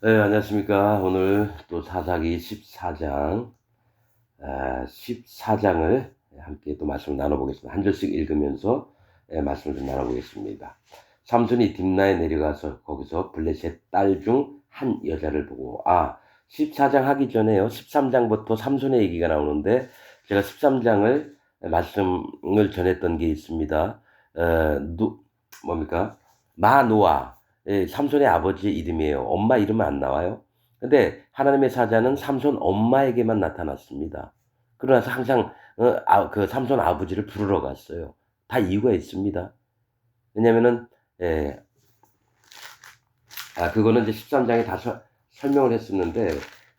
네, 안녕하십니까. 오늘 또 사사기 14장, 14장을 함께 또 말씀을 나눠보겠습니다. 한 절씩 읽으면서 말씀을 좀 나눠보겠습니다. 삼손이 딥나에 내려가서 거기서 블레셋 딸 중 한 여자를 보고, 14장 하기 전에요. 13장부터 삼손의 얘기가 나오는데, 제가 13장을 말씀을 전했던 게 있습니다. 뭡니까? 마노아. 예, 삼손의 아버지의 이름이에요. 엄마 이름은 안 나와요. 근데 하나님의 사자는 삼손 엄마에게만 나타났습니다. 그러나서 항상 그 삼손 아버지를 부르러 갔어요. 다 이유가 있습니다. 왜냐면은 예, 그거는 이제 13장에 다 설명을 했었는데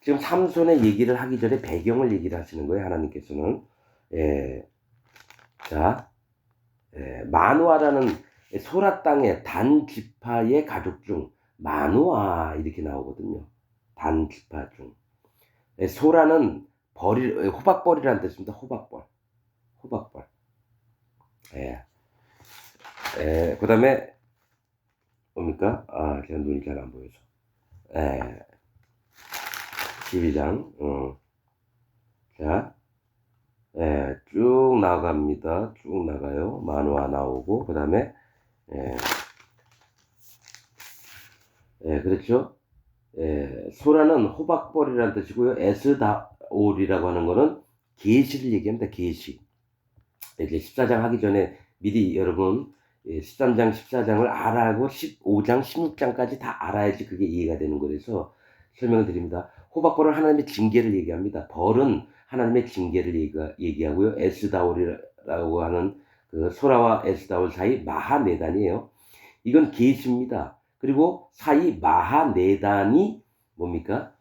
지금 삼손의 얘기를 하기 전에 배경을 얘기를 하시는 거예요. 하나님께서는 예, 자 마누아라는 소라 땅의 단 지파의 가족 중 마누아 이렇게 나오거든요. 단 지파 중. 소라는 호박벌이라는 뜻입니다. 호박벌. 호박벌. 예. 그 다음에 뭡니까? 제가 눈이 잘 안 보여서. 예. 12장. 자, 쭉 나갑니다. 쭉 나가요. 마누아 나오고, 그 다음에, 그렇죠? 소라는 호박벌이라는 뜻이고요. 에스다올이라고 하는 거는 계시를 얘기합니다. 계시. 이제 14장 하기 전에 미리 여러분 13장, 14장을 알아고 15장, 16장까지 다 알아야지 그게 이해가 되는 거라서 설명을 드립니다. 호박벌은 하나님의 징계를 얘기합니다. 벌은 하나님의 징계를 얘기하고요. 에스다올이라고 하는 그 소라와 에스다올 사이 마하네단이에요. 이건 계시입니다. 그리고 사이 마하네단이 뭡니까?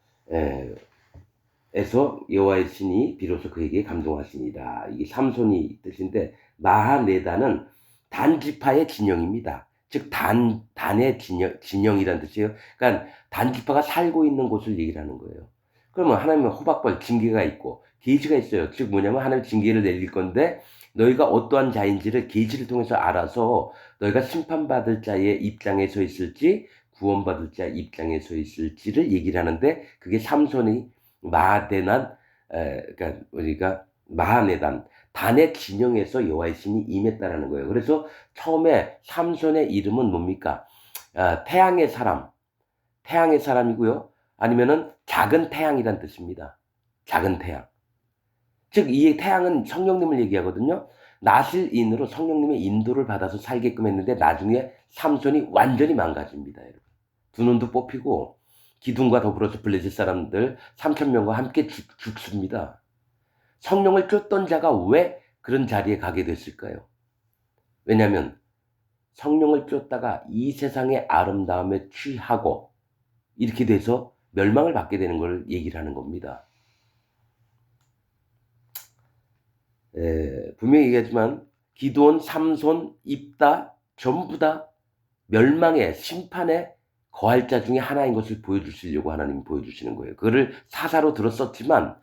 에서 여호와의 신이 비로소 그에게 감동하시니라. 이게 삼손이 뜻인데 마하네단은 단지파의 진영입니다. 즉 단의 진영이라는 뜻이에요. 그러니까 단지파가 살고 있는 곳을 얘기를 하는 거예요. 그러면 하나님은 호박벌 징계가 있고 계시가 있어요. 즉 뭐냐면 하나님 징계를 내릴 건데 너희가 어떠한 자인지를 계시를 통해서 알아서 너희가 심판받을 자의 입장에 서 있을지 구원받을 자 입장에 서 있을지를 얘기를 하는데 그게 삼손이 마하데난 그러니까 우리가 마하네단 단의 진영에서 여호와의 신이 임했다라는 거예요. 그래서 처음에 삼손의 이름은 뭡니까? 태양의 사람, 태양의 사람이고요. 아니면은 작은 태양이란 뜻입니다. 작은 태양. 즉, 이 태양은 성령님을 얘기하거든요. 나실인으로 성령님의 인도를 받아서 살게끔 했는데 나중에 삼손이 완전히 망가집니다. 여러분. 두 눈도 뽑히고 기둥과 더불어서 블레셋 사람들 3,000명과 함께 죽습니다. 성령을 쫓던 자가 왜 그런 자리에 가게 됐을까요? 왜냐하면 성령을 쫓다가 이 세상의 아름다움에 취하고 이렇게 돼서 멸망을 받게 되는 걸 얘기를 하는 겁니다. 분명히 얘기하지만 기드온, 삼손, 입다 전부 다 멸망의 심판의 거할 자 중에 하나인 것을 보여주시려고 하나님이 보여주시는 거예요. 그거를 사사로 들었었지만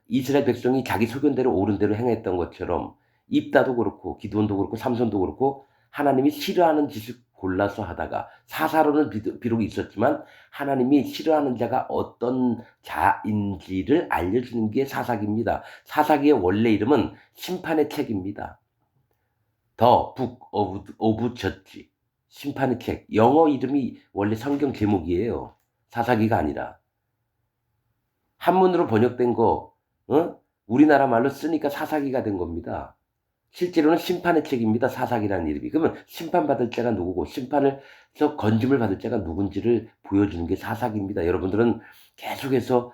이스라엘 백성이 자기 소견대로 옳은 대로 행했던 것처럼 입다도 그렇고 기드온도 그렇고 삼손도 그렇고 하나님이 싫어하는 짓을 골라서 하다가 사사로는 비록 있었지만 하나님이 싫어하는 자가 어떤 자인지를 알려주는 게 사사기입니다. 사사기의 원래 이름은 심판의 책입니다. The Book of Judge. 심판의 책. 영어 이름이 원래 성경 제목이에요. 사사기가 아니라. 한문으로 번역된 거, 우리나라 말로 쓰니까 사사기가 된 겁니다. 실제로는 심판의 책입니다. 사사기라는 이름이. 그러면 심판받을 자가 누구고 심판에서 건짐을 받을 자가 누군지를 보여주는 게 사사기입니다. 여러분들은 계속해서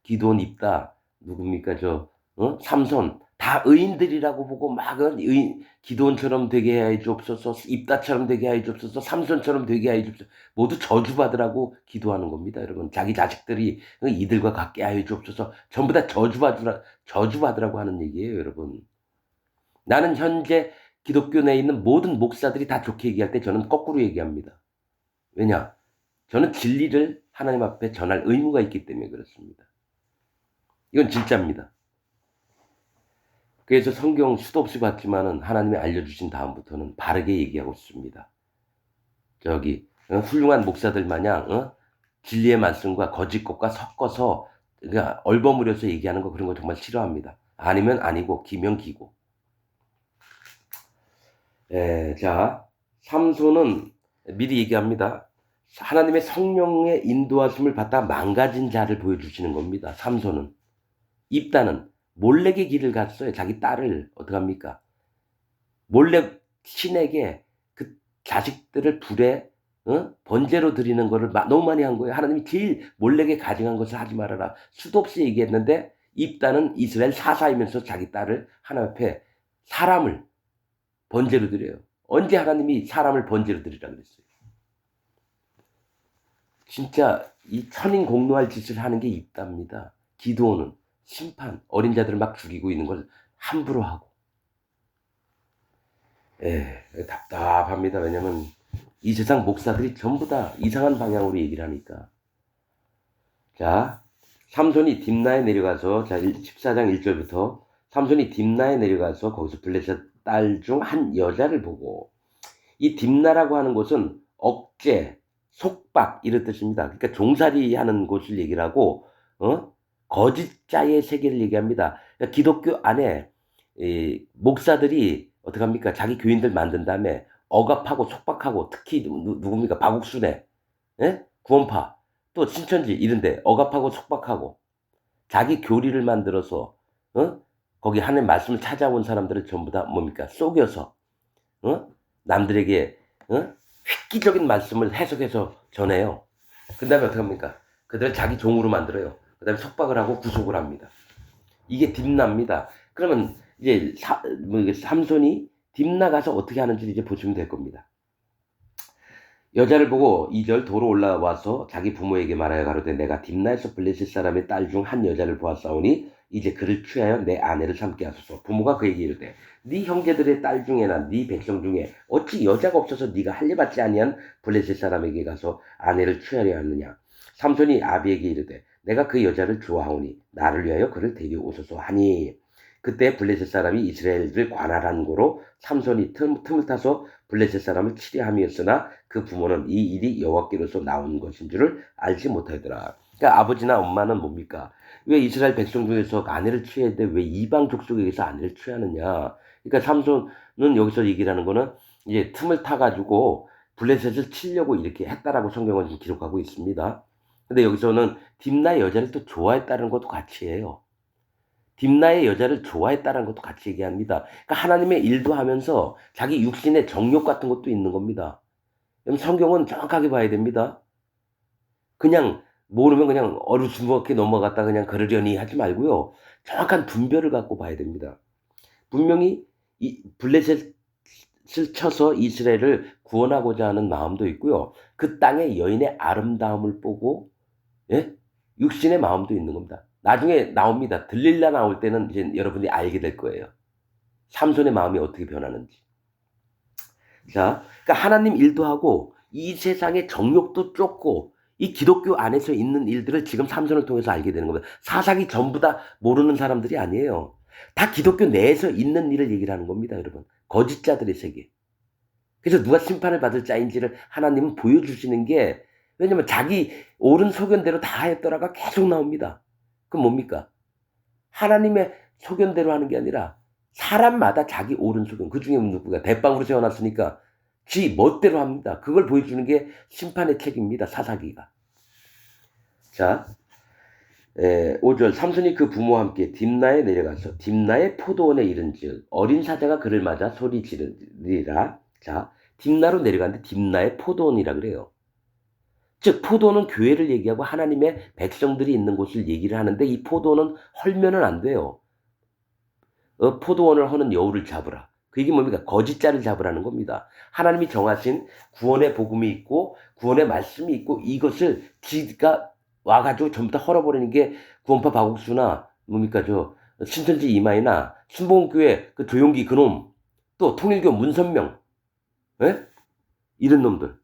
기드온 입다 누굽니까 삼손 다 의인들이라고 보고 막 기드온처럼 되게 해 주옵소서, 입다처럼 되게 해 주옵소서, 삼손처럼 되게 해 주옵소서 모두 저주받으라고 기도하는 겁니다. 여러분 자기 자식들이 이들과 같게 하여 주옵소서 전부 다 저주받으라고 하는 얘기예요. 여러분 나는 현재 기독교 내에 있는 모든 목사들이 다 좋게 얘기할 때 저는 거꾸로 얘기합니다. 왜냐? 저는 진리를 하나님 앞에 전할 의무가 있기 때문에 그렇습니다. 이건 진짜입니다. 그래서 성경 수도 없이 봤지만은 하나님이 알려주신 다음부터는 바르게 얘기하고 있습니다. 훌륭한 목사들 마냥 진리의 말씀과 거짓 것과 섞어서 그러니까 얼버무려서 얘기하는 거 그런 거 정말 싫어합니다. 아니면 아니고 기면 기고. 자, 삼손은 미리 얘기합니다. 하나님의 성령의 인도하심을 받다 망가진 자를 보여주시는 겁니다. 삼손은. 입다는 몰래의 길을 갔어요. 자기 딸을 어떡합니까? 몰래 신에게 그 자식들을 불에 번제로 드리는 거를 너무 많이 한 거예요. 하나님이 제일 몰래게 가증한 것을 하지 말아라. 수도 없이 얘기했는데 입다는 이스라엘 사사이면서 자기 딸을 하나님 앞에 사람을 번제로 드려요. 언제 하나님이 사람을 번제로 드리라 그랬어요? 진짜 이 천인공노할 짓을 하는 게 입다입니다. 기드온은 심판, 어린 자들을 막 죽이고 있는 걸 함부로 하고. 답답합니다. 왜냐면 이 세상 목사들이 전부 다 이상한 방향으로 얘기를 하니까. 자, 삼손이 딥나에 내려가서, 자, 14장 1절부터 삼손이 딥나에 내려가서 거기서 블레셋 딸 중 한 여자를 보고, 이 딥나라고 하는 곳은 억제, 속박 이런 뜻입니다. 그러니까 종살이 하는 곳을 얘기를 하고, 거짓자의 세계를 얘기합니다. 그러니까 기독교 안에 목사들이 어떡합니까? 자기 교인들 만든 다음에 억압하고 속박하고, 특히 누굽니까? 박옥순회, 구원파, 또 신천지 이런데 억압하고 속박하고 자기 교리를 만들어서 거기 하나님 말씀을 찾아온 사람들을 전부 다 뭡니까? 속여서 남들에게 획기적인 말씀을 해석해서 전해요. 그 다음에 어떡합니까? 그들을 자기 종으로 만들어요. 그 다음에 속박을 하고 구속을 합니다. 이게 딥나입니다. 그러면 이제 삼손이 딥나 가서 어떻게 하는지 이제 보시면 될 겁니다. 여자를 보고 2절 도로 올라와서 자기 부모에게 말하여 가로되 내가 딥나에서 블레셋 사람의 딸 중 한 여자를 보았사오니 이제 그를 취하여 내 아내를 삼게 하소서. 부모가 그에게 이르되 네 형제들의 딸 중에나 네 백성 중에 어찌 여자가 없어서 네가 할례받지 아니한 블레셋 사람에게 가서 아내를 취하려 하느냐. 삼손이 아비에게 이르되 내가 그 여자를 좋아하오니 나를 위하여 그를 데려오소서 하니 그때 블레셋 사람이 이스라엘을 관할한 고로 삼손이 틈을 타서 블레셋 사람을 치려함이었으나 그 부모는 이 일이 여호와께로서 나온 것인 줄을 알지 못하더라. 그러니까 아버지나 엄마는 뭡니까? 왜 이스라엘 백성 중에서 아내를 취해야 돼? 왜 이방 족속에게서 아내를 취하느냐? 그러니까 삼손은 여기서 얘기를 하는 거는 이제 틈을 타가지고 블레셋을 치려고 이렇게 했다라고 성경은 기록하고 있습니다. 근데 여기서는 딥나의 여자를 또 좋아했다는 것도 같이 해요. 딥나의 여자를 좋아했다는 것도 같이 얘기합니다. 그러니까 하나님의 일도 하면서 자기 육신의 정욕 같은 것도 있는 겁니다. 성경은 정확하게 봐야 됩니다. 그냥 모르면 그냥 어루스무하게 넘어갔다 그냥 그러려니 하지 말고요. 정확한 분별을 갖고 봐야 됩니다. 분명히 이 블레셋을 쳐서 이스라엘을 구원하고자 하는 마음도 있고요. 그 땅의 여인의 아름다움을 보고 육신의 마음도 있는 겁니다. 나중에 나옵니다. 들릴라 나올 때는 이제 여러분이 알게 될 거예요. 삼손의 마음이 어떻게 변하는지. 자, 그러니까 하나님 일도 하고 이 세상의 정욕도 쫓고 이 기독교 안에서 있는 일들을 지금 삼손을 통해서 알게 되는 겁니다. 사사기 전부 다 모르는 사람들이 아니에요. 다 기독교 내에서 있는 일을 얘기를 하는 겁니다, 여러분. 거짓자들의 세계. 그래서 누가 심판을 받을 자인지를 하나님은 보여주시는 게 왜냐면 자기 옳은 소견대로 다 했더라가 계속 나옵니다. 그럼 뭡니까? 하나님의 소견대로 하는 게 아니라 사람마다 자기 옳은 소견. 그 중에 누구가 대빵으로 세워놨으니까 지 멋대로 합니다. 그걸 보여주는 게 심판의 책입니다. 사사기가. 자, 5절 삼손이 그 부모와 함께 딥나에 내려가서 딥나의 포도원에 이른즉 어린 사자가 그를 맞아 소리 지르리라. 자, 딥나로 내려가는데 딥나의 포도원이라 그래요. 즉 포도는 교회를 얘기하고 하나님의 백성들이 있는 곳을 얘기를 하는데 이 포도는 헐면은 안 돼요. 포도원을 허는 여우를 잡으라. 그 얘기 뭡니까? 거짓자를 잡으라는 겁니다. 하나님이 정하신 구원의 복음이 있고 구원의 말씀이 있고 이것을 지가 와가지고 전부 다 헐어버리는 게 구원파 박옥수나 뭡니까 저 신천지 이마이나 순복음교회 그 조용기 그놈 또 통일교 문선명 이런 놈들.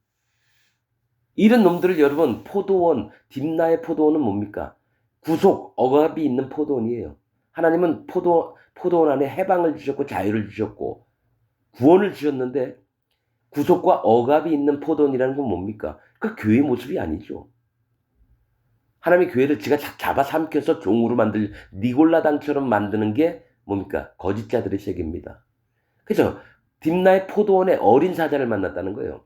이런 놈들을 여러분 포도원 딥나의 포도원은 뭡니까? 구속 억압이 있는 포도원이에요. 하나님은 포도원 안에 해방을 주셨고 자유를 주셨고 구원을 주셨는데 구속과 억압이 있는 포도원이라는 건 뭡니까? 그 교회의 모습이 아니죠. 하나님의 교회를 지가 잡아삼켜서 종으로 만들 니골라당처럼 만드는 게 뭡니까? 거짓자들의 세계입니다. 그죠? 딥나의 포도원에 어린 사자를 만났다는 거예요.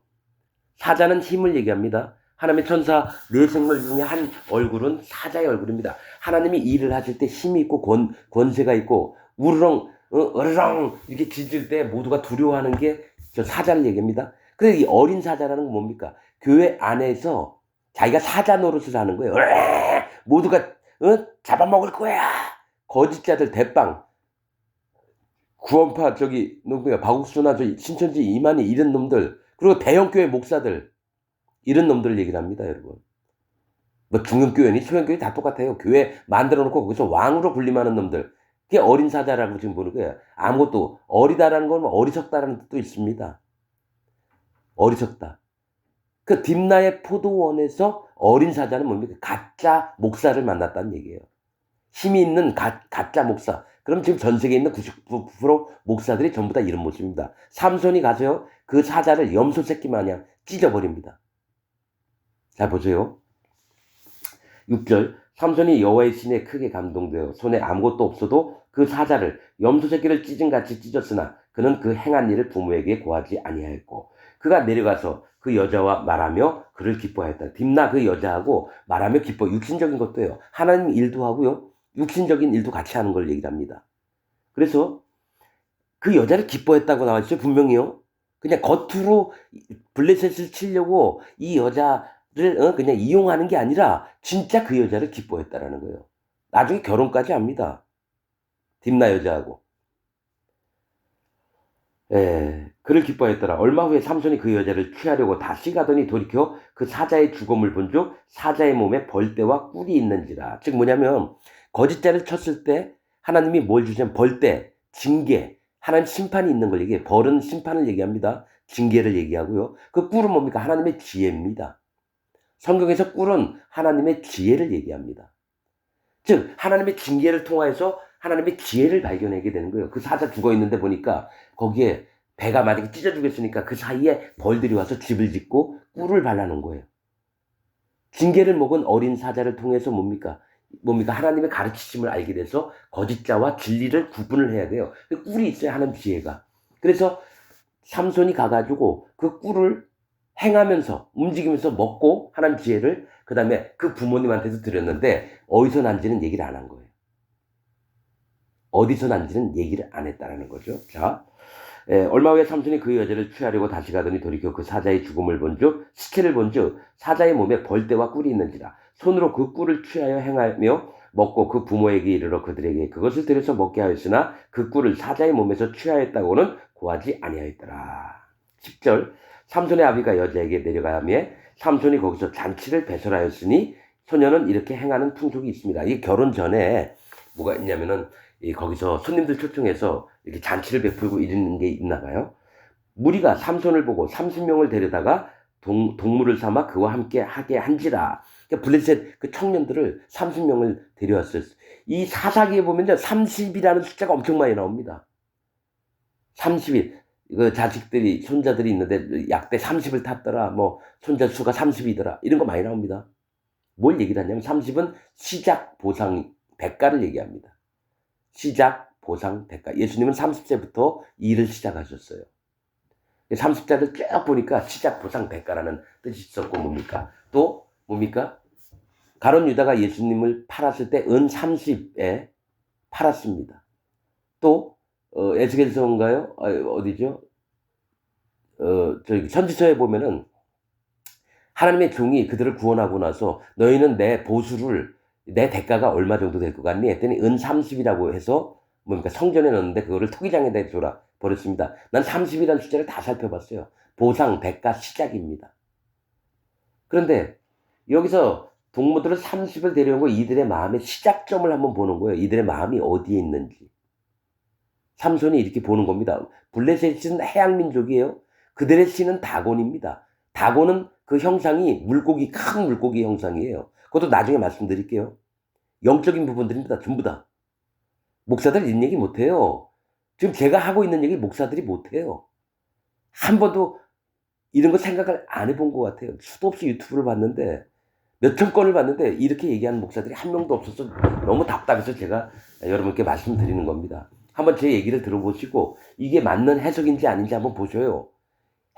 사자는 힘을 얘기합니다. 하나님의 천사 네 생물 중에 한 얼굴은 사자의 얼굴입니다. 하나님이 일을 하실 때 힘이 있고 권세가 있고 우르렁 으르렁 이렇게 짖을 때 모두가 두려워하는 게 저 사자를 얘기합니다. 그래서 이 어린 사자라는 건 뭡니까? 교회 안에서 자기가 사자 노릇을 하는 거예요. 모두가 잡아먹을 거야. 거짓자들 대빵 구원파 저기 누구야 박욱수나 저 신천지 이만희 이런 놈들 그리고 대형교회 목사들 이런 놈들 얘기를 합니다, 여러분. 뭐 중형교회니 소형교회 다 똑같아요. 교회 만들어 놓고 거기서 왕으로 군림하는 놈들. 그게 어린 사자라고 지금 보는 거예요. 아무것도 어리다라는 건 어리석다라는 뜻도 있습니다. 어리석다. 그 딥나의 포도원에서 어린 사자는 뭡니까? 가짜 목사를 만났다는 얘기예요. 힘이 있는 가짜 목사. 그럼 지금 전 세계에 있는 99% 목사들이 전부 다 이런 모습입니다. 삼손이 가서요, 그 사자를 염소 새끼 마냥 찢어버립니다. 자, 보세요. 6절. 삼손이 여호와의 신에 크게 감동되어 손에 아무것도 없어도 그 사자를 염소 새끼를 찢은같이 찢었으나 그는 그 행한 일을 부모에게 고하지 아니하였고 그가 내려가서 그 여자와 말하며 그를 기뻐하였다. 딥나 그 여자하고 말하며 기뻐. 육신적인 것도요. 하나님 일도 하고요. 육신적인 일도 같이 하는 걸 얘기를 합니다. 그래서 그 여자를 기뻐했다고 나와 있어요. 분명히요. 그냥 겉으로 블레셋을 치려고 이 여자를 그냥 이용하는 게 아니라 진짜 그 여자를 기뻐했다라는 거예요. 나중에 결혼까지 합니다. 딥나 여자하고. 그를 기뻐했더라. 얼마 후에 삼손이 그 여자를 취하려고 다시 가더니 돌이켜 그 사자의 죽음을 본즉 사자의 몸에 벌떼와 꿀이 있는지라. 즉 뭐냐면 거짓자를 쳤을 때 하나님이 뭘 주시냐면 벌떼, 징계, 하나님 심판이 있는 걸 얘기해요. 벌은 심판을 얘기합니다. 징계를 얘기하고요. 그 꿀은 뭡니까? 하나님의 지혜입니다. 성경에서 꿀은 하나님의 지혜를 얘기합니다. 즉 하나님의 징계를 통하여서 하나님의 지혜를 발견하게 되는 거예요. 그 사자 죽어있는데 보니까 거기에 배가 만약에 찢어 죽였으니까 그 사이에 벌들이 와서 집을 짓고 꿀을 발라놓은 거예요. 징계를 먹은 어린 사자를 통해서 뭡니까? 하나님의 가르치심을 알게 돼서 거짓자와 진리를 구분을 해야 돼요. 꿀이 있어야 하는 지혜가. 그래서 삼손이 가가지고 그 꿀을 행하면서 움직이면서 먹고 하나님 지혜를 그 다음에 그 부모님한테도 드렸는데 어디서 난지는 얘기를 안 한 거예요. 어디서 난지는 얘기를 안 했다라는 거죠. 자, 얼마 후에 삼손이 그 여자를 취하려고 다시 가더니 돌이켜 그 사자의 죽음을 본즉 시체를 본즉 사자의 몸에 벌떼와 꿀이 있는지라. 손으로 그 꿀을 취하여 행하며 먹고 그 부모에게 이르러 그들에게 그것을 들여서 먹게 하였으나 그 꿀을 사자의 몸에서 취하였다고는 고하지 아니하였더라. 10절. 삼손의 아비가 여자에게 내려가며 삼손이 거기서 잔치를 배설하였으니 소녀는 이렇게 행하는 풍속이 있습니다. 이 결혼 전에 뭐가 있냐면은 거기서 손님들 초청해서 이렇게 잔치를 베풀고 이러는 게 있나 봐요. 무리가 삼손을 보고 30명을 데려다가 동물을 삼아 그와 함께 하게 한지라. 그러니까 블레셋 그 청년들을 30명을 데려왔어요. 이 사사기에 보면요 30이라는 숫자가 엄청 많이 나옵니다. 30일. 그 자식들이 손자들이 있는데 약대 30을 탔더라. 뭐 손자 수가 30이더라. 이런 거 많이 나옵니다. 뭘 얘기를 하냐면 30은 시작 보상 대가를 얘기합니다. 시작 보상 대가. 예수님은 30세부터 일을 시작하셨어요. 30자를 쭉 보니까 시작 보상 대가라는 뜻이 있었고 뭡니까? 또 뭡니까? 가룟 유다가 예수님을 팔았을 때 은 30에 팔았습니다. 또 에스겔서인가요? 어디죠? 저기 선지서에 보면은 하나님의 종이 그들을 구원하고 나서 너희는 내 보수를 내 대가가 얼마 정도 될 것 같니? 했더니 은 30이라고 해서 뭡니까? 성전에 넣었는데 그거를 투기장에다 줘라 버렸습니다. 난 30이라는 숫자를 다 살펴봤어요. 보상, 대가, 시작입니다. 그런데 여기서 동무들을 30을 데려온 거 이들의 마음의 시작점을 한번 보는 거예요. 이들의 마음이 어디에 있는지. 삼손이 이렇게 보는 겁니다. 블레셋은 해양민족이에요. 그들의 신은 다곤입니다. 다곤은 그 형상이 물고기, 큰 물고기 형상이에요. 그것도 나중에 말씀드릴게요. 영적인 부분들입니다. 전부 다. 목사들 이런 얘기 못해요. 지금 제가 하고 있는 얘기 목사들이 못해요. 한 번도 이런 거 생각을 안 해본 것 같아요. 수도 없이 유튜브를 봤는데 몇천 건을 봤는데 이렇게 얘기하는 목사들이 한 명도 없어서 너무 답답해서 제가 여러분께 말씀드리는 겁니다. 한번 제 얘기를 들어보시고 이게 맞는 해석인지 아닌지 한번 보셔요.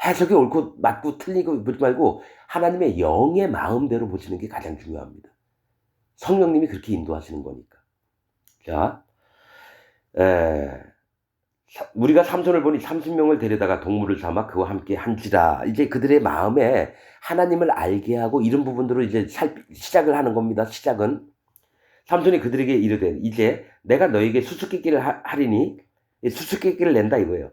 해석이 옳고 맞고 틀리고 보지 말고 하나님의 영의 마음대로 보시는 게 가장 중요합니다. 성령님이 그렇게 인도하시는 거니까. 자, 우리가 삼손을 보니 30명을 데려다가 동물을 삼아 그와 함께 한지라. 이제 그들의 마음에 하나님을 알게 하고 이런 부분들을 이제 시작을 하는 겁니다. 시작은. 삼손이 그들에게 이르되 이제 내가 너에게 수수께끼를 하리니 수수께끼를 낸다 이거예요.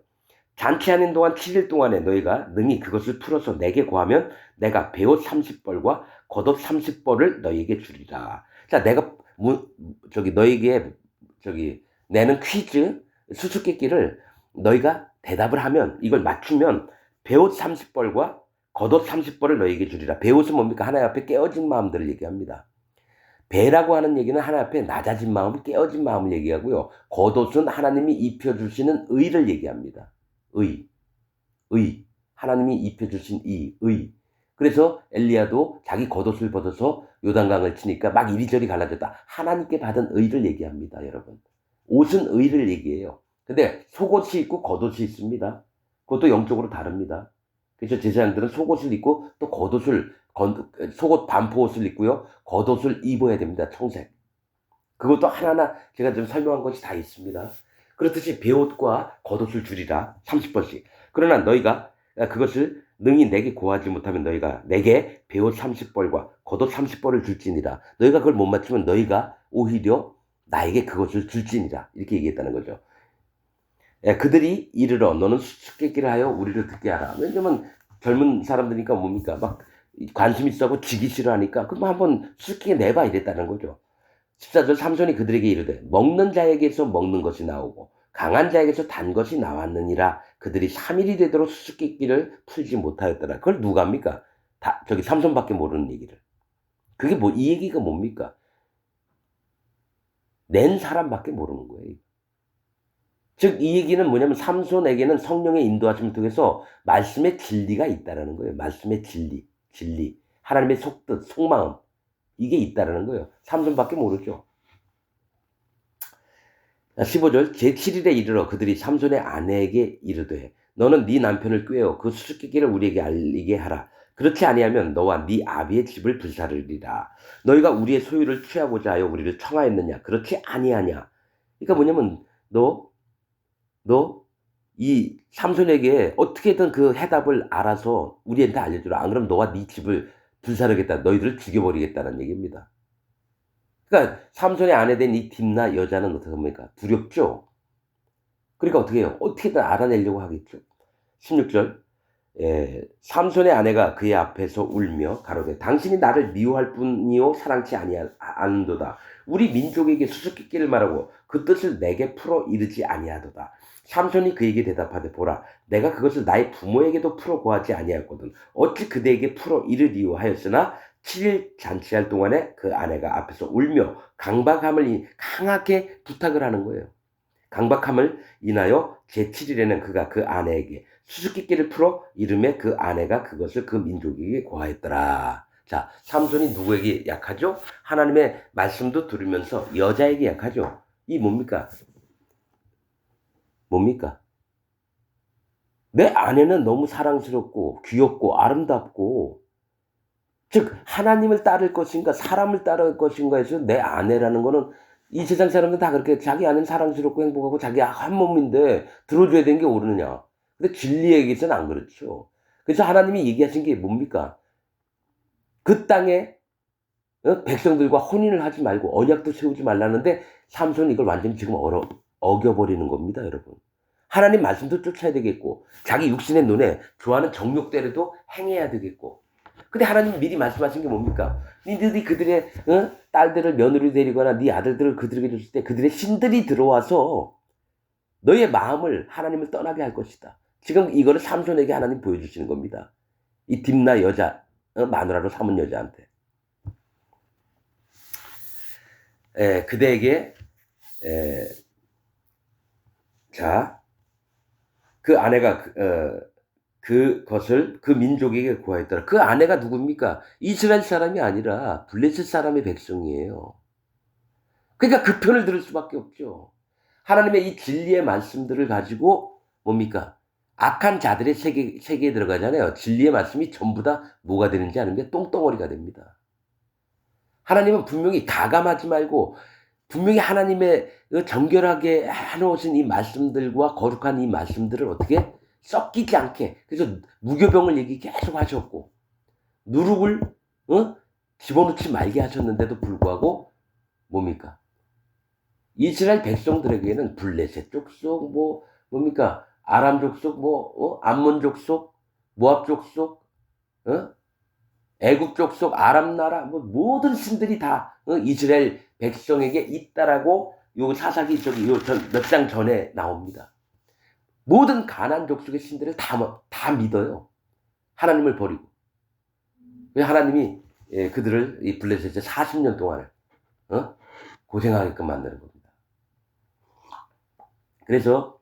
잔치하는 동안 7일 동안에 너희가 능히 그것을 풀어서 내게 구하면 내가 베옷 30벌과 겉옷 30벌을 너희에게 주리라. 자, 내가 너희에게 내는 퀴즈 수수께끼를 너희가 대답을 하면 이걸 맞추면 베옷 30벌과 겉옷 30벌을 너희에게 주리라. 베옷은 뭡니까? 하나님 앞에 깨어진 마음들을 얘기합니다. 배라고 하는 얘기는 하나님 앞에 낮아진 마음, 깨어진 마음을 얘기하고요. 겉옷은 하나님이 입혀주시는 의를 얘기합니다. 의. 하나님이 입혀주신 의. 그래서 엘리야도 자기 겉옷을 벗어서 요단강을 치니까 막 이리저리 갈라졌다. 하나님께 받은 의를 얘기합니다, 여러분. 옷은 의를 얘기해요. 근데 속옷이 있고 겉옷이 있습니다. 그것도 영적으로 다릅니다. 그래서 제사장들은 속옷을 입고 또 속옷 반포옷을 입고요. 겉옷을 입어야 됩니다. 청색. 그것도 하나하나 제가 좀 설명한 것이 다 있습니다. 그렇듯이 베옷과 겉옷을 주리라. 30벌씩. 그러나 너희가 그것을 능히 내게 구하지 못하면 너희가 내게 베옷 30벌과 겉옷 30벌을 줄지니라. 너희가 그걸 못 맞추면 너희가 오히려 나에게 그것을 줄지니라. 이렇게 얘기했다는 거죠. 그들이 이르러 너는 수수께끼를 하여 우리를 듣게 하라. 왜냐면 젊은 사람들이니까 뭡니까? 막 관심 있어하고 지기 싫어하니까 그럼 한번 수수께끼 내봐 이랬다는 거죠. 14절 삼손이 그들에게 이르되 먹는 자에게서 먹는 것이 나오고 강한 자에게서 단 것이 나왔느니라. 그들이 3일이 되도록 수수께끼를 풀지 못하였더라. 그걸 누가 합니까? 삼손밖에 모르는 얘기를. 그게 이 얘기가 뭡니까? 낸 사람밖에 모르는 거예요. 즉 이 얘기는 뭐냐면 삼손에게는 성령의 인도하심을 통해서 말씀의 진리가 있다라는 거예요. 말씀의 진리. 하나님의 속뜻, 속마음. 이게 있다라는 거예요. 삼손밖에 모르죠. 15절 제7일에 이르러 그들이 삼손의 아내에게 이르되 너는 네 남편을 꾀어 그 수수께끼를 우리에게 알리게 하라. 그렇지 아니하면 너와 네 아비의 집을 불사르리라. 너희가 우리의 소유를 취하고자 하여 우리를 청하였느냐? 그렇지 아니하냐? 그러니까 뭐냐면 너 이 삼손에게 어떻게든 그 해답을 알아서 우리한테 알려주라. 안 그러면 너와 네 집을 불사르겠다. 너희들을 죽여버리겠다는 얘기입니다. 그러니까 삼손의 아내 된 이 딥나 여자는 어떻게 합니까? 두렵죠. 그러니까 어떻게 해요? 어떻게든 알아내려고 하겠죠. 16절 삼손의 아내가 그의 앞에서 울며 가로되 당신이 나를 미워할 뿐이요 사랑치 아니하는도다. 우리 민족에게 수수께끼를 말하고 그 뜻을 내게 풀어 이르지 아니하도다. 삼손이 그에게 대답하되 보라 내가 그것을 나의 부모에게도 풀어 고하지 아니하였거든 어찌 그대에게 풀어 이르리요 하였으나 7일 잔치할 동안에 그 아내가 앞에서 울며 강하게 부탁을 하는 거예요. 강박함을 인하여 제7일에는 그가 그 아내에게 수수께끼를 풀어 이름에 그 아내가 그것을 그 민족에게 고하였더라. 자, 삼손이 누구에게 약하죠? 하나님의 말씀도 들으면서 여자에게 약하죠. 이 뭡니까? 내 아내는 너무 사랑스럽고 귀엽고 아름답고 즉 하나님을 따를 것인가 사람을 따를 것인가 해서 내 아내라는 거는 이 세상 사람들은 다 그렇게 자기 아내는 사랑스럽고 행복하고 자기 한 몸인데 들어줘야 되는 게 옳으냐. 근데 진리에게서는 안 그렇죠. 그래서 하나님이 얘기하신 게 뭡니까? 그 땅에 백성들과 혼인을 하지 말고 언약도 세우지 말라는데 삼손이 이걸 완전히 지금 어겨버리는 겁니다, 여러분. 하나님 말씀도 쫓아야 되겠고 자기 육신의 눈에 좋아하는 정욕대로도 행해야 되겠고 근데 하나님 미리 말씀하신 게 뭡니까? 니들이 그들의 딸들을 며느리 데리거나 네 아들들을 그들에게 줬을 때 그들의 신들이 들어와서 너의 마음을 하나님을 떠나게 할 것이다. 지금 이거를 삼손에게 하나님 보여주시는 겁니다. 이 딥나 여자 마누라로 삼은 여자한테 그대에게 자 그 아내가 그것을 그 민족에게 구하였더라. 그 아내가 누굽니까? 이스라엘 사람이 아니라 블레셋 사람의 백성이에요. 그러니까 그 편을 들을 수밖에 없죠. 하나님의 이 진리의 말씀들을 가지고 뭡니까? 악한 자들의 세계에 들어가잖아요. 진리의 말씀이 전부 다 뭐가 되는지 아는 게 똥덩어리가 됩니다. 하나님은 분명히 가감하지 말고 분명히 하나님의 정결하게 해놓으신 이 말씀들과 거룩한 이 말씀들을 어떻게 섞이지 않게, 그래서 무교병을 얘기 계속 하셨고 누룩을 집어넣지 말게 하셨는데도 불구하고 뭡니까? 이스라엘 백성들에게는 블레셋 족속 뭡니까? 아람 족속 암몬 족속, 모압 족속, 애굽 족속, 아람 나라 모든 신들이 다 이스라엘 백성에게 있다라고 요 사사기 저기 몇 장 전에 나옵니다. 모든 가나안 족속의 신들을 다 믿어요. 하나님을 버리고. 하나님이 그들을 이 블레셋에 40년 동안을 고생하게끔 만드는 겁니다. 그래서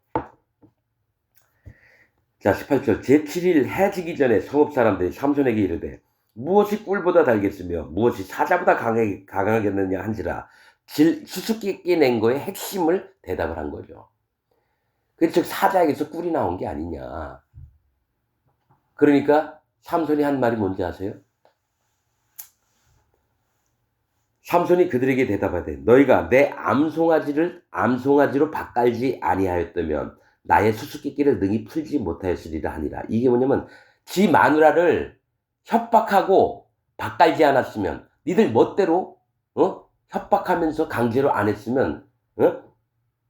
자 18절 제7일 해 지기 전에 성읍 사람들이 삼손에게 이르되 무엇이 꿀보다 달겠으며 무엇이 사자보다 강하겠느냐 한지라 수수께끼 낸 거의 핵심을 대답을 한 거죠. 즉 사자에게서 꿀이 나온 게 아니냐. 그러니까 삼손이 한 말이 뭔지 아세요? 삼손이 그들에게 대답하되 너희가 내 암송아지로 밭갈지 아니하였다면 나의 수수께끼를 능히 풀지 못하였으리라 하니라. 이게 뭐냐면 지 마누라를 협박하고 밭갈지 않았으면 니들 멋대로 협박하면서 강제로 안 했으면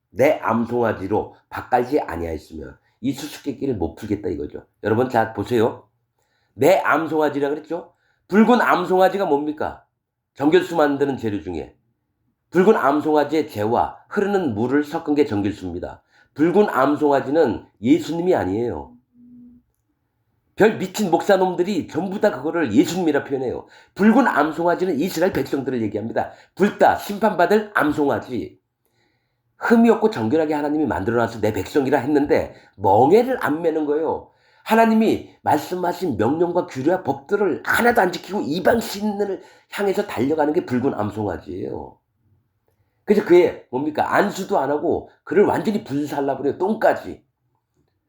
내 암송아지로 밭갈지 아니하였으면 이 수수께끼를 못 풀겠다 이거죠. 여러분 자 보세요. 내 암송아지라 그랬죠. 붉은 암송아지가 뭡니까? 정결수 만드는 재료 중에 붉은 암송아지의 재와 흐르는 물을 섞은 게 정결수입니다. 붉은 암송아지는 예수님이 아니에요. 별 미친 목사놈들이 전부 다 그거를 예수님이라 표현해요. 붉은 암송아지는 이스라엘 백성들을 얘기합니다. 붉다 심판받을 암송아지. 흠이 없고 정결하게 하나님이 만들어놔서 내 백성이라 했는데 멍에를 안 매는 거예요. 하나님이 말씀하신 명령과 규례와 법들을 하나도 안 지키고 이방 신을 향해서 달려가는 게 붉은 암송아지예요. 그래서 그게 뭡니까? 안수도 안 하고 그를 완전히 불살라버려요. 똥까지.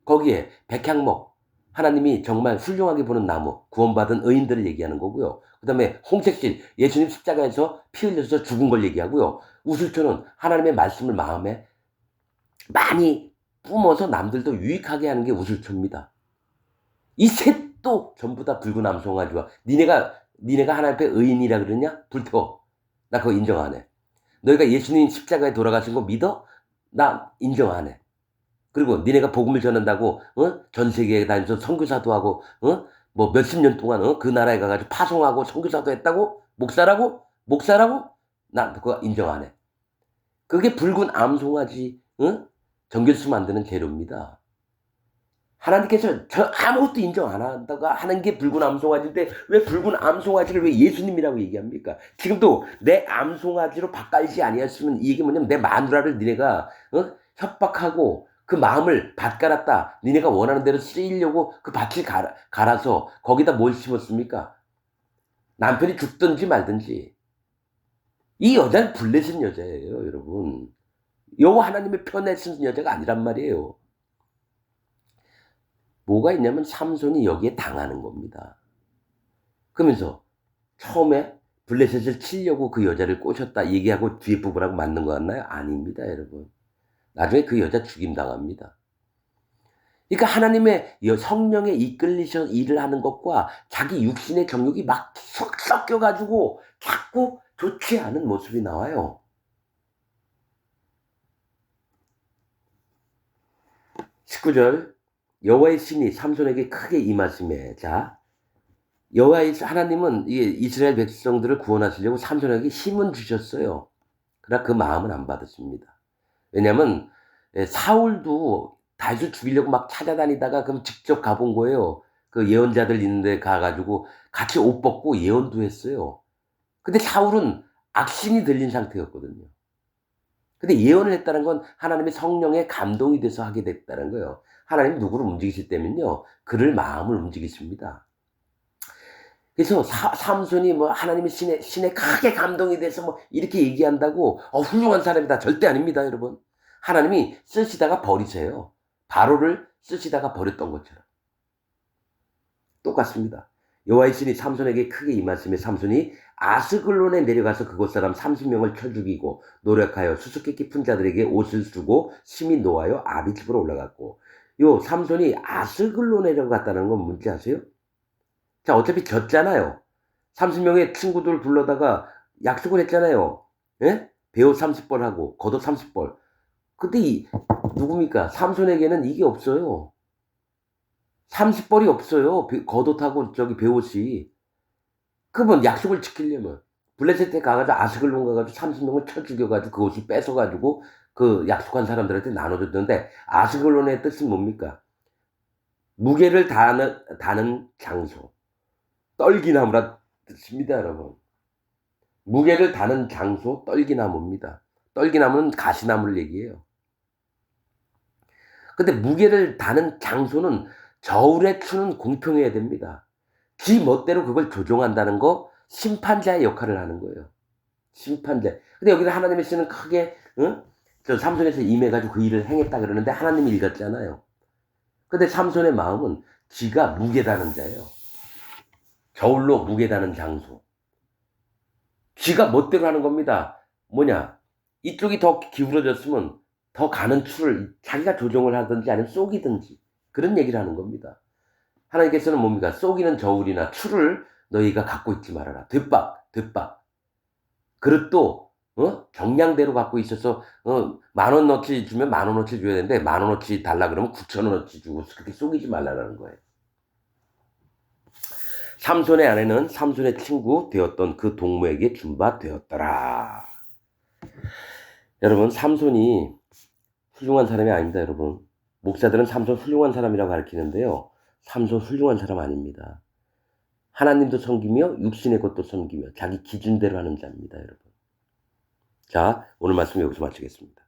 거기에 백향목, 하나님이 정말 훌륭하게 보는 나무, 구원받은 의인들을 얘기하는 거고요. 그 다음에 홍색실, 예수님 십자가에서 피 흘려서 죽은 걸 얘기하고요. 우슬초는 하나님의 말씀을 마음에 많이 뿜어서 남들도 유익하게 하는 게 우슬초입니다. 이 셋도 전부 다 붉은 암송아지와 니네가 하나님 앞에 의인이라 그러냐? 불태워. 나 그거 인정 안 해. 너희가 예수님 십자가에 돌아가신 거 믿어? 나 인정 안 해. 그리고 니네가 복음을 전한다고 전 세계에 다니면서 선교사도 하고 뭐 몇십 년 동안 그 나라에 가가지고 파송하고 선교사도 했다고? 목사라고? 나 그거 인정 안 해. 그게 붉은 암송아지 정결수 만드는 재료입니다. 하나님께서 저 아무것도 인정 안 한다고 하는 게 붉은 암송아지인데 왜 붉은 암송아지를 왜 예수님이라고 얘기합니까? 지금도 내 암송아지로 밭갈지 아니었으면 이게 뭐냐면 내 마누라를 니네가 협박하고 그 마음을 밭 갈았다. 니네가 원하는 대로 쓰이려고 그 밭을 갈아서 거기다 뭘 심었습니까? 남편이 죽든지 말든지. 이 여자는 블레셋 여자예요, 여러분. 여호와 하나님의 편에 쓴 여자가 아니란 말이에요. 뭐가 있냐면 삼손이 여기에 당하는 겁니다. 그러면서 처음에 블레셋을 치려고 그 여자를 꼬셨다 얘기하고 뒤에 부분하고 맞는 거 같나요? 아닙니다, 여러분. 나중에 그 여자 죽임당합니다. 그러니까 하나님의 성령에 이끌리셔 일을 하는 것과 자기 육신의 정욕이 막 섞여가지고 자꾸 좋지 않은 모습이 나와요. 19절 여호와의 신이 삼손에게 크게 임하심에 자 여호와의 하나님은 이스라엘 백성들을 구원하시려고 삼손에게 힘은 주셨어요. 그러나 그 마음은 안 받으십니다. 왜냐하면 사울도 다윗을 죽이려고 막 찾아다니다가 그럼 직접 가본 거예요. 그 예언자들 있는데 가가지고 같이 옷 벗고 예언도 했어요. 근데 사울은 악신이 들린 상태였거든요. 근데 예언을 했다는 건 하나님의 성령에 감동이 돼서 하게 됐다는 거예요. 하나님 누구를 움직이실 때면요, 그를 마음을 움직이십니다. 그래서 삼손이 뭐 하나님의 신에 크게 감동이 돼서 뭐 이렇게 얘기한다고 훌륭한 사람이다, 절대 아닙니다, 여러분. 하나님이 쓰시다가 버리세요. 바로를 쓰시다가 버렸던 것처럼 똑같습니다. 여호와의 신이 삼손에게 크게 임하심에 삼손이 아스글론에 내려가서 그곳 사람 30명을 쳐 죽이고 노력하여 수수께끼 푼 자들에게 옷을 주고 심히 노하여 아비집으로 올라갔고, 요 삼손이 아스글론에 내려갔다는 건 뭔지 아세요? 자, 어차피 졌잖아요. 30명의 친구들 불러다가 약속을 했잖아요. 예? 배옷 30벌 하고 겉옷 30벌. 근데 누굽니까? 삼손에게는 이게 없어요. 30벌이 없어요. 겉옷하고 저기 배옷이. 그러면 약속을 지키려면 블레셋에 가가지고 아스글론 가가지고 30명을 쳐 죽여가지고 그 옷을 뺏어가지고 그 약속한 사람들한테 나눠줬는데, 아스글론의 뜻은 뭡니까? 무게를 다는 장소. 떨기나무라 뜻입니다, 여러분. 무게를 다는 장소, 떨기나무입니다. 떨기나무는 가시나무를 얘기해요. 근데 무게를 다는 장소는 저울에 추는 공평해야 됩니다. 지 멋대로 그걸 조종한다는 거, 심판자의 역할을 하는 거예요. 심판자. 근데 여기서 하나님의 씨는 크게, 저 삼손에서 임해가지고 그 일을 행했다 그러는데 하나님이 읽었잖아요. 근데 삼손의 마음은 지가 무게다는 자예요. 저울로 무게다는 장소. 지가 멋대로 하는 겁니다. 뭐냐? 이쪽이 더 기울어졌으면 더 가는 추를 자기가 조종을 하든지 아니면 쏘기든지, 그런 얘기를 하는 겁니다. 하나님께서는 뭡니까? 쏘기는 저울이나 추를 너희가 갖고 있지 말아라. 뒷박. 그릇도 정량대로 갖고 있어서 10,000원어치 주면 10,000원어치 줘야 되는데 10,000원어치 달라 그러면 9,000원어치 주고 그렇게 쏘기지 말라는 거예요. 삼손의 아내는 삼손의 친구 되었던 그 동무에게 준바되었더라. 여러분, 삼손이 훌륭한 사람이 아닙니다, 여러분. 목사들은 삼손 훌륭한 사람이라고 가르치는데요, 삼손 훌륭한 사람 아닙니다. 하나님도 섬기며 육신의 것도 섬기며 자기 기준대로 하는 자입니다, 여러분. 자, 오늘 말씀 여기서 마치겠습니다.